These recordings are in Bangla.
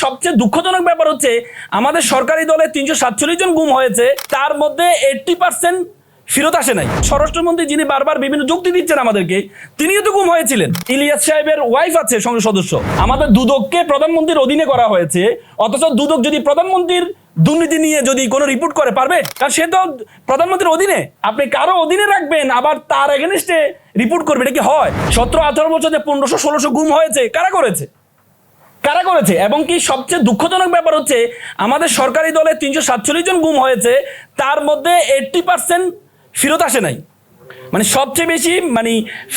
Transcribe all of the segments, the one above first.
সবচেয়ে দুঃখজনক ব্যাপার হচ্ছে আমাদের সরকারি দলে ৩৪৭ জন গুম হয়েছে, তার মধ্যে 80% ফেরত আসে নাই। স্বরাষ্ট্রমন্ত্রী যিনি বারবার বিভিন্ন যুক্তি দিচ্ছেন আমাদেরকে, তিনিও তো গুম হয়েছিলেন। ইলিয়াস সাহেবের ওয়াইফ আছে সংসদ সদস্য। আমাদের দুদককে প্রধানমন্ত্রীর অধীনে করা হয়েছে, অথচ দুদক যদি প্রধানমন্ত্রীর দুর্নীতি নিয়ে যদি কোনো রিপোর্ট করে পারবে? কারণ সে তো প্রধানমন্ত্রীর অধীনে। আপনি কারো অধীনে রাখবেন আবার তার এগেনস্টে রিপোর্ট করবে, এটা কি হয়? 17-18 বছর যে 1500-1600 গুম হয়েছে, কারা করেছে? এবং কি সবচেয়ে দুঃখজনক ব্যাপার হচ্ছে আমাদের সরকারি দলে ৩৪৭ জন গুম হয়েছে, তার মধ্যে 80% ফেরত আসে নাই। মানে সবচেয়ে বেশি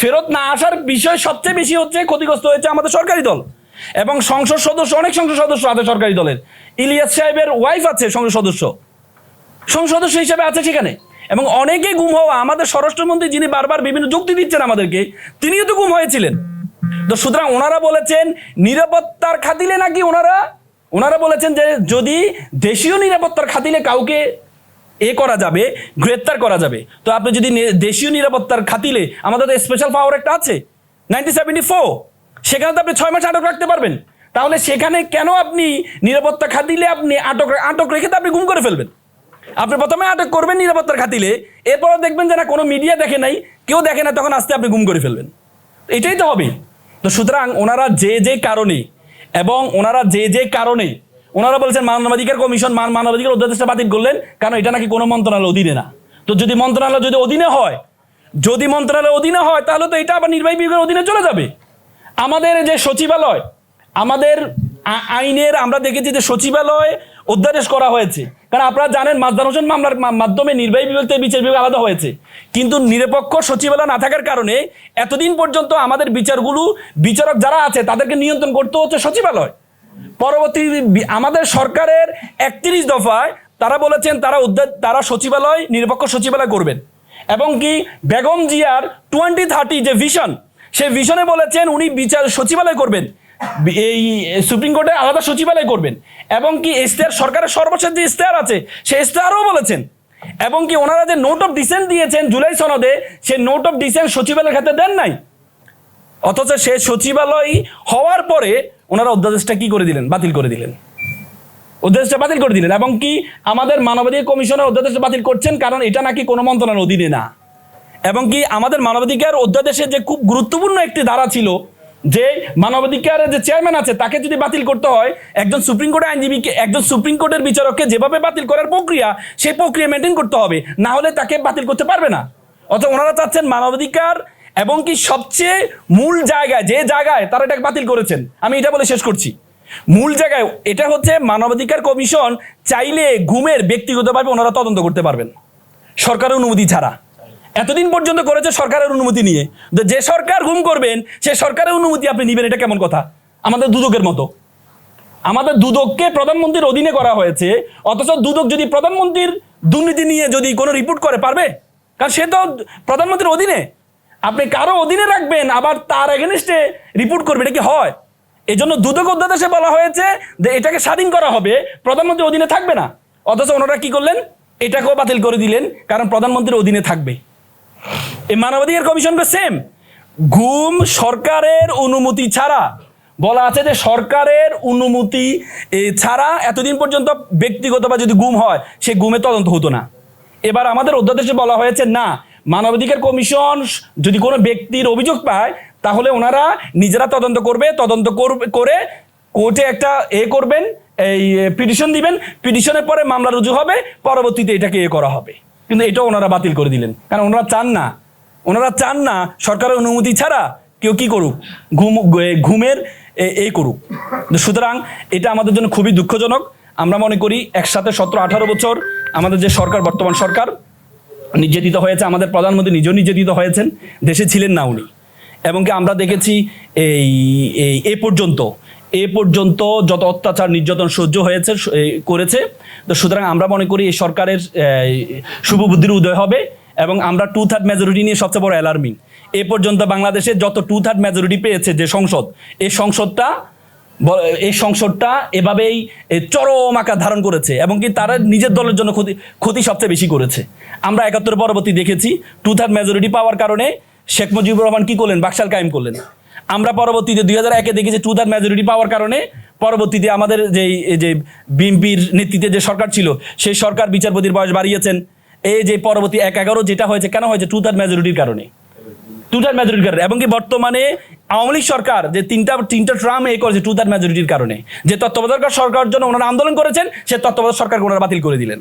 ফেরত না আসার বিষয় সবচেয়ে বেশি হচ্ছে ক্ষতিগ্রস্ত হয়েছে আমাদের সরকারি দল। এবং সংসদ সদস্য, অনেক সংসদ সদস্য আছে সরকারি দলের। ইলিয়াস সাহেবের ওয়াইফ আছে সংসদ সদস্য হিসেবে আছে সেখানে। এবং অনেকেই গুম হওয়া, আমাদের স্বরাষ্ট্রমন্ত্রী যিনি বারবার বিভিন্ন যুক্তি দিচ্ছেন আমাদেরকে, তিনিও তো গুম হয়েছিলেন। তো সুতরাং ওনারা বলেছেন নিরাপত্তার খাতিলে নাকি ওনারা বলেছেন যে যদি দেশীয় নিরাপত্তার খাতিলে কাউকে করা যাবে, গ্রেপ্তার করা যাবে। তো আপনি যদি দেশীয় নিরাপত্তার খাতিলে, আমাদের তো স্পেশাল পাওয়ার একটা আছে 1974, সেখানে তো আপনি 6 মাস আটক রাখতে পারবেন। তাহলে সেখানে কেন আপনি নিরাপত্তা খাতিলে আপনি আটক রেখে তো আপনি গুম করে ফেলবেন? আপনি প্রথমে আটক করবেন নিরাপত্তার খাতিলে, এরপর দেখবেন যে না কোনো মিডিয়া দেখে নাই, কেউ দেখে না, তখন আস্তে আপনি গুম করে ফেলবেন। এটাই তো হবে। তো সুতরাং ওনারা যে কারণে ওনারা বলছেন মানবাধিকার কমিশন মানবাধিকার অধ্যাদেশটা বাতিল করলেন, কারণ এটা নাকি কোনো মন্ত্রণালয়ের অধীনে না। তো যদি মন্ত্রণালয় অধীনে হয় তাহলে তো এটা আবার নির্বাহী বিভাগের অধীনে চলে যাবে। আমাদের যে সচিবালয়, আমাদের আইনের আমরা দেখেছি যে সচিবালয় অধ্যাদেশ করা হয়েছে, কারণ আপনারা জানেন মাজদার হোসেন মামলার মাধ্যমে নির্বাহী বিভাগ থেকে বিচার বিভাগ আলাদা হয়েছে। কিন্তু নিরপেক্ষ সচিবালয় না থাকার কারণে এতদিন পর্যন্ত আমাদের বিচারক যারা আছে তাদেরকে নিয়ন্ত্রণ করতে হচ্ছে সচিবালয়। পরবর্তী আমাদের সরকারের 31 দফায় তারা বলেছেন তারা সচিবালয়, নিরপেক্ষ সচিবালয় করবেন। এবং কি বেগম জিয়ার 2030 যে ভিশন, সেই ভিশনে বলেছেন উনি বিচার সচিবালয় করবেন, এই সুপ্রিম কোর্টে আলাদা সচিবালয় করবেন। এবং কি সরকারের সর্বশেষ যে ইশতেহার আছে, সেই ইশতেহারও বলেছেন। এবং কি ওনারা যে নোট অফ ডিসেন্ট দিয়েছেন জুলাই সনদে, সেই নোট অফ ডিসেন্ট সচিবালয়ের ক্ষেত্রে দেন নাই। অথচ সে সচিবালয় হওয়ার পরে ওনারা অধ্যাদেশটা বাতিল করে দিলেন। এবং কি আমাদের মানবাধিকার কমিশনের অধ্যাদেশটা বাতিল করছেন, কারণ এটা নাকি কোনো মন্ত্রণালয়ের অধীনে না। এবং কি আমাদের মানবাধিকার অধ্যাদেশে যে খুব গুরুত্বপূর্ণ একটি ধারা ছিল, যে মানবাধিকারের যে চেয়ারম্যান আছে তাকে যদি বাতিল করতে হয়, একজন সুপ্রিম কোর্টের আইনজীবীকে, একজন সুপ্রিম কোর্টের বিচারককে যেভাবে বাতিল করার প্রক্রিয়া, সেই প্রক্রিয়া মেনটেন করতে হবে, না হলে তাকে বাতিল করতে পারবে না। অর্থাৎ ওনারা চাচ্ছেন মানবাধিকার এবং কি সবচেয়ে মূল জায়গায়, যে জায়গায় তারা এটাকে বাতিল করেছেন, আমি এটা বলে শেষ করছি। মূল জায়গায় এটা হচ্ছে মানবাধিকার কমিশন চাইলে গুমের ব্যক্তিগতভাবে ওনারা তদন্ত করতে পারবেন সরকারের অনুমতি ছাড়া। এতদিন পর্যন্ত করেছে সরকারের অনুমতি নিয়ে। যে সরকার গুম করবেন সে সরকারের অনুমতি আপনি নেবেন, এটা কেমন কথা? আমাদের দুদকের মতো। আমাদের দুদককে প্রধানমন্ত্রীর অধীনে করা হয়েছে, অথচ দুদক যদি প্রধানমন্ত্রীর দুর্নীতি নিয়ে যদি কোনো রিপোর্ট করে পারবে? কারণ সে তো প্রধানমন্ত্রীর অধীনে। আপনি কারো অধীনে রাখবেন আবার তার এগেনস্টে রিপোর্ট করবে, এটা কি হয়? এই জন্য দুদক অধ্যাদেশে বলা হয়েছে যে এটাকে স্বাধীন করা হবে, প্রধানমন্ত্রীর অধীনে থাকবে না। অথচ ওনারা কি করলেন? এটাকেও বাতিল করে দিলেন, কারণ প্রধানমন্ত্রীর অধীনে থাকবে। এই মানবাধিকার কমিশনকে সেম গুম সরকারের অনুমতি ছাড়া, বলা আছে যে সরকারের অনুমতি ছাড়া এতদিন পর্যন্ত ব্যক্তিগত বা যদি গুম হয় সে গুমে তদন্ত হতো না। এবার আমাদের অধ্যাদেশে বলা হয়েছে না, মানবাধিকার কমিশন যদি কোনো ব্যক্তির অভিযোগ পায় তাহলে ওনারা নিজেরা তদন্ত করে কোর্টে একটা করবেন, এই পিটিশন দিবেন, পিটিশনের পরে মামলা রুজু হবে, পরবর্তীতে এটাকে করা হবে। কিন্তু এটাও ওনারা বাতিল করে দিলেন, কারণ ওনারা চান না সরকারের অনুমতি ছাড়া কেউ কি করুক, ঘুমের করুক। সুতরাং এটা আমাদের জন্য খুবই দুঃখজনক। আমরা মনে করি একসাথে 17-18 বছর আমাদের যে সরকার, বর্তমান সরকার নির্যাতিত হয়েছে, আমাদের প্রধানমন্ত্রী নিজেও নির্যাতিত হয়েছেন, দেশে ছিলেন না উনি। এবং কি আমরা দেখেছি এ পর্যন্ত যত অত্যাচার নির্যাতন সহ্য করেছে। তো সুতরাং আমরা মনে করি এই সরকারের শুভবুদ্ধির উদয় হবে, এবং আমরা 2/3 মেজরিটি নিয়ে সবচেয়ে বড় অ্যালার্মিং। এ পর্যন্ত বাংলাদেশে যত 2/3 মেজরিটি পেয়েছে যে সংসদ, এই সংসদটা এভাবেই চরম আকার ধারণ করেছে, এবং কি তারা নিজের দলের জন্য ক্ষতি সবচেয়ে বেশি করেছে। আমরা 71 পরবর্তী দেখেছি 2/3 মেজরিটি পাওয়ার কারণে শেখ মুজিবুর রহমান কি করলেন? বাকশাল কায়েম করলেন। আমরা পরবর্তীতে 2001-এ দেখেছি 2/3 মেজরিটি পাওয়ার কারণে পরবর্তীতে আমাদের যে বিএনপির নেতৃত্বে যে সরকার ছিল সেই সরকার বিচারপতির বয়স বাড়িয়েছেন। এই যে পরবর্তী 1/11 যেটা হয়েছে কেন হয়েছে 2/3 মেজরিটির কারণে, 2/3 মেজরিটির কারণে। এবং কি বর্তমানে আওয়ামী লীগ সরকার যে তিনটা ট্রাম করেছে 2/3 মেজরিটির কারণে। যে তত্ত্বাবধায়ক সরকারের জন্য ওনারা আন্দোলন করেছেন সে তত্ত্বাবধায়ক সরকারকে ওনারা বাতিল করে দিলেন।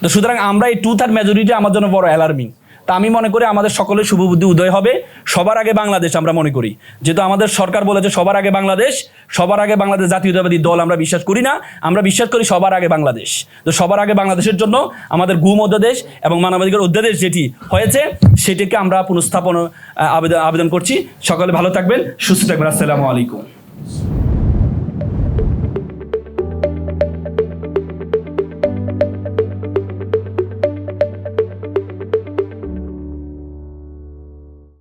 তো সুতরাং আমরা এই 2/3 মেজরিটি আমার জন্য বড় অ্যালার্মিং। তা আমি মনে করি আমাদের সকলের শুভবুদ্ধি উদয় হবে। সবার আগে বাংলাদেশ আমরা মনে করি, যেহেতু আমাদের সরকার বলেছে সবার আগে বাংলাদেশ, সবার আগে বাংলাদেশ জাতীয়তাবাদী দল আমরা বিশ্বাস করি না, আমরা বিশ্বাস করি সবার আগে বাংলাদেশ। তো সবার আগে বাংলাদেশের জন্য আমাদের গুম অধ্যাদেশ এবং মানবাধিকার অধ্যাদেশ যেটি হয়েছে সেটিকে আমরা পুনঃস্থাপন আবেদন করছি। সকলে ভালো থাকবেন, সুস্থ থাকবেন। আসসালামু আলাইকুম।